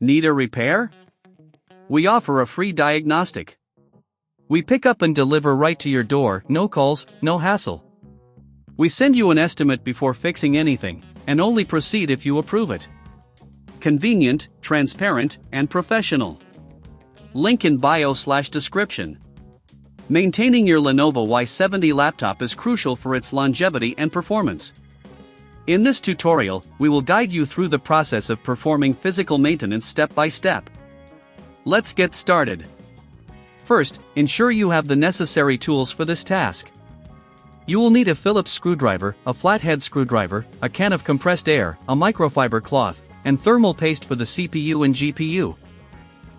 Need a repair? We offer a free diagnostic. We pick up and deliver right to your door, no calls, no hassle. We send you an estimate before fixing anything, and only proceed if you approve it. Convenient, transparent, and professional. Link in bio/description. Maintaining your Lenovo Y70 laptop is crucial for its longevity and performance. In this tutorial, we will guide you through the process of performing physical maintenance step by step. Let's get started. First, ensure you have the necessary tools for this task. You will need a Phillips screwdriver, a flathead screwdriver, a can of compressed air, a microfiber cloth, and thermal paste for the CPU and GPU.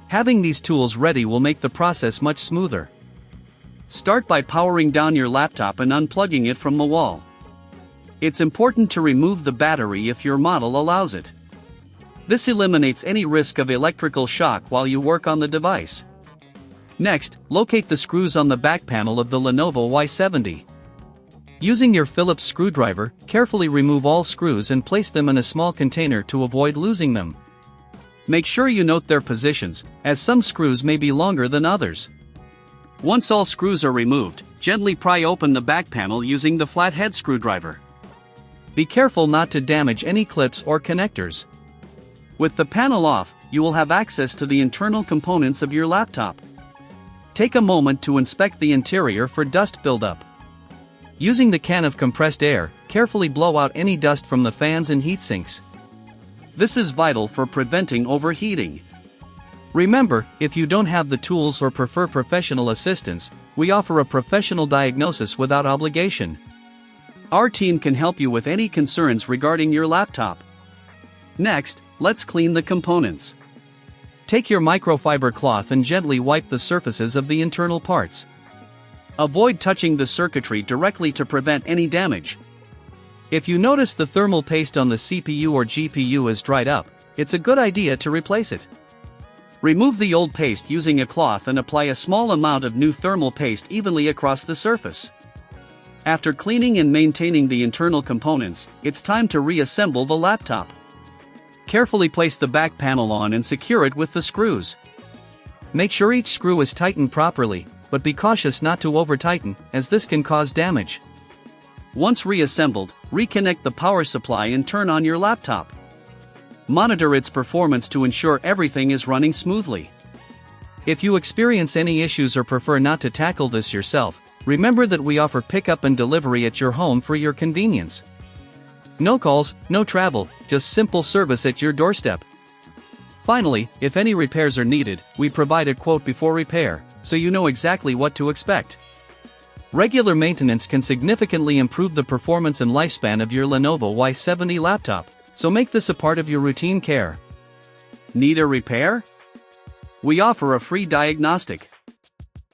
Having these tools ready will make the process much smoother. Start by powering down your laptop and unplugging it from the wall. It's important to remove the battery if your model allows it. This eliminates any risk of electrical shock while you work on the device. Next, locate the screws on the back panel of the Lenovo Y70. Using your Phillips screwdriver, carefully remove all screws and place them in a small container to avoid losing them. Make sure you note their positions, as some screws may be longer than others. Once all screws are removed, gently pry open the back panel using the flathead screwdriver. Be careful not to damage any clips or connectors. With the panel off, you will have access to the internal components of your laptop. Take a moment to inspect the interior for dust buildup. Using the can of compressed air, carefully blow out any dust from the fans and heatsinks. This is vital for preventing overheating. Remember, if you don't have the tools or prefer professional assistance, we offer a professional diagnosis without obligation. Our team can help you with any concerns regarding your laptop. Next, let's clean the components. Take your microfiber cloth and gently wipe the surfaces of the internal parts. Avoid touching the circuitry directly to prevent any damage. If you notice the thermal paste on the CPU or GPU is dried up, it's a good idea to replace it. Remove the old paste using a cloth and apply a small amount of new thermal paste evenly across the surface. After cleaning and maintaining the internal components, it's time to reassemble the laptop. Carefully place the back panel on and secure it with the screws. Make sure each screw is tightened properly, but be cautious not to over-tighten, as this can cause damage. Once reassembled, reconnect the power supply and turn on your laptop. Monitor its performance to ensure everything is running smoothly. If you experience any issues or prefer not to tackle this yourself, remember that we offer pickup and delivery at your home for your convenience. No calls, no travel, just simple service at your doorstep. Finally, if any repairs are needed, we provide a quote before repair, so you know exactly what to expect. Regular maintenance can significantly improve the performance and lifespan of your Lenovo Y70 laptop, so make this a part of your routine care. Need a repair? We offer a free diagnostic.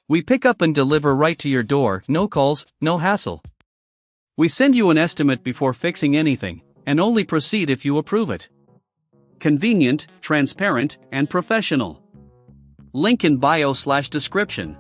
We pick up and deliver right to your door, no calls, no hassle. We send you an estimate before fixing anything, and only proceed if you approve it. Convenient, transparent, and professional. Link in bio/description.